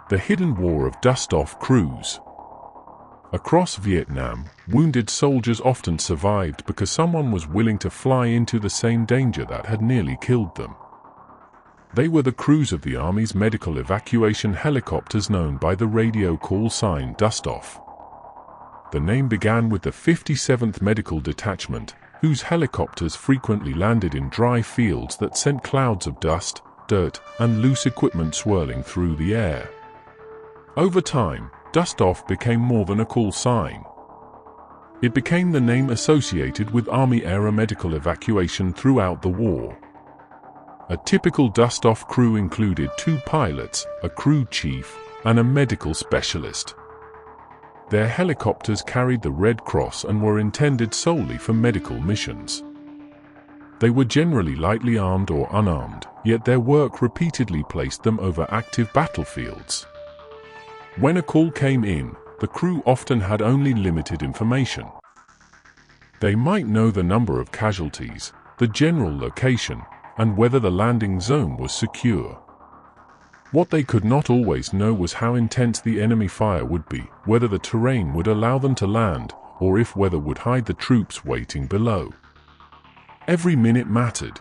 The Hidden War of Dustoff Crews. Across Vietnam, wounded soldiers often survived because someone was willing to fly into the same danger that had nearly killed them. They were the crews of the Army's medical evacuation helicopters known by the radio call sign Dustoff. The name began with the 57th Medical Detachment, whose helicopters frequently landed in dry fields that sent clouds of dust, dirt, and loose equipment swirling through the air. Over time, Dustoff became more than a call sign. It became the name associated with Army aeromedical evacuation throughout the war. A typical Dustoff crew included 2 pilots, a crew chief, and a medical specialist. Their helicopters carried the Red Cross and were intended solely for medical missions. They were generally lightly armed or unarmed, yet their work repeatedly placed them over active battlefields. When a call came in, the crew often had only limited information. They might know the number of casualties, the general location, and whether the landing zone was secure. What they could not always know was how intense the enemy fire would be, whether the terrain would allow them to land, or if weather would hide the troops waiting below. Every minute mattered.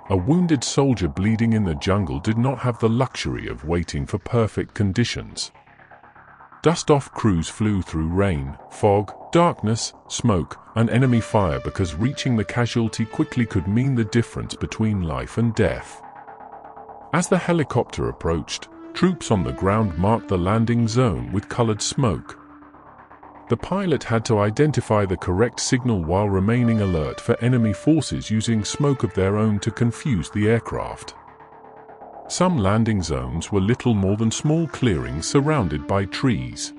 A wounded soldier bleeding in the jungle did not have the luxury of waiting for perfect conditions. Dustoff crews flew through rain, fog, darkness, smoke, and enemy fire because reaching the casualty quickly could mean the difference between life and death. As the helicopter approached, troops on the ground marked the landing zone with colored smoke. The pilot had to identify the correct signal while remaining alert for enemy forces using smoke of their own to confuse the aircraft. Some landing zones were little more than small clearings surrounded by trees.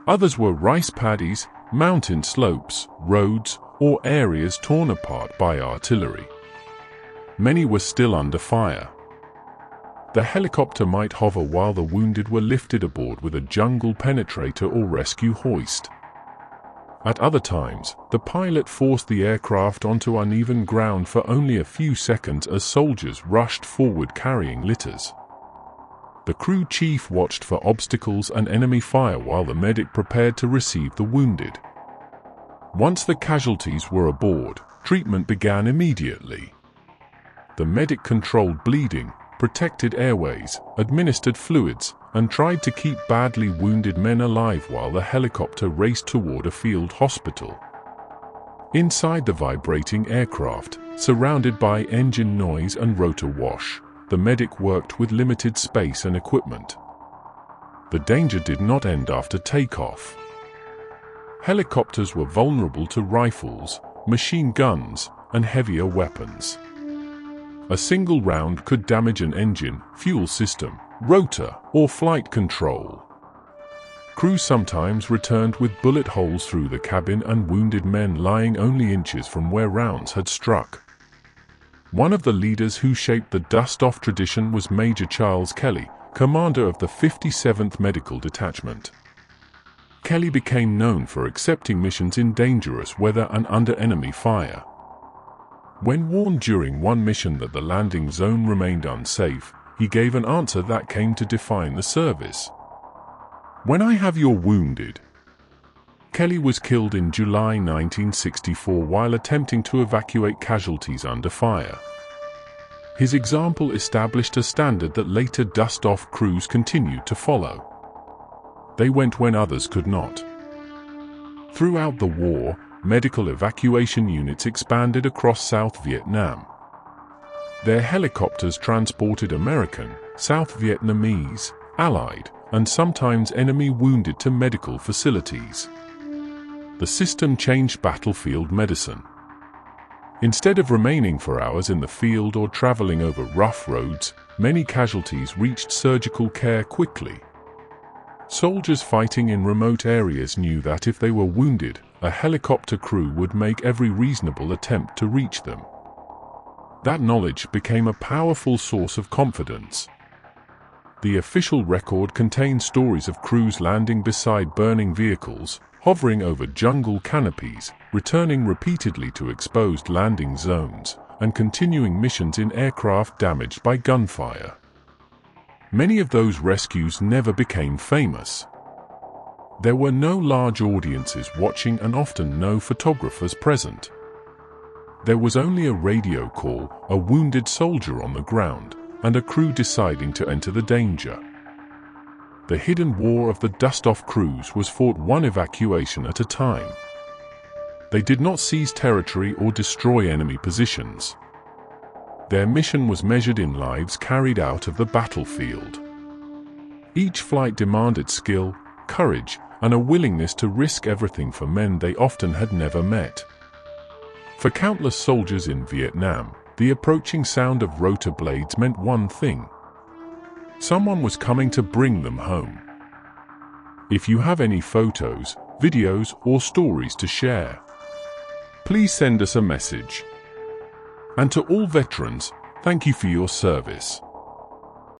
Others were rice paddies, mountain slopes, roads, or areas torn apart by artillery. Many were still under fire. The helicopter might hover while the wounded were lifted aboard with a jungle penetrator or rescue hoist. At other times, the pilot forced the aircraft onto uneven ground for only a few seconds as soldiers rushed forward carrying litters. The crew chief watched for obstacles and enemy fire while the medic prepared to receive the wounded. Once the casualties were aboard, treatment began immediately. The medic controlled bleeding, protected airways, administered fluids, and tried to keep badly wounded men alive while the helicopter raced toward a field hospital. Inside the vibrating aircraft, surrounded by engine noise and rotor wash, the medic worked with limited space and equipment. The danger did not end after takeoff. Helicopters were vulnerable to rifles, machine guns, and heavier weapons. A single round could damage an engine, fuel system, rotor, or flight control. Crews sometimes returned with bullet holes through the cabin and wounded men lying only inches from where rounds had struck. One of the leaders who shaped the Dustoff tradition was Major Charles Kelly, commander of the 57th Medical Detachment. Kelly became known for accepting missions in dangerous weather and under enemy fire. When warned during one mission that the landing zone remained unsafe, he gave an answer that came to define the service. "When I have your wounded." Kelly was killed in July 1964 while attempting to evacuate casualties under fire. His example established a standard that later Dustoff crews continued to follow. They went when others could not. Throughout the war, medical evacuation units expanded across South Vietnam. Their helicopters transported American, South Vietnamese, Allied, and sometimes enemy wounded to medical facilities. The system changed battlefield medicine. Instead of remaining for hours in the field or traveling over rough roads, many casualties reached surgical care quickly. Soldiers fighting in remote areas knew that if they were wounded, a helicopter crew would make every reasonable attempt to reach them. That knowledge became a powerful source of confidence. The official record contains stories of crews landing beside burning vehicles, hovering over jungle canopies, returning repeatedly to exposed landing zones, and continuing missions in aircraft damaged by gunfire. Many of those rescues never became famous. There were no large audiences watching and often no photographers present. There was only a radio call, a wounded soldier on the ground, and a crew deciding to enter the danger. The hidden war of the Dustoff crews was fought one evacuation at a time. They did not seize territory or destroy enemy positions. Their mission was measured in lives carried out of the battlefield. Each flight demanded skill, courage, and a willingness to risk everything for men they often had never met. For countless soldiers in Vietnam, the approaching sound of rotor blades meant one thing: someone was coming to bring them home. If you have any photos, videos, or stories to share, please send us a message. And to all veterans, thank you for your service.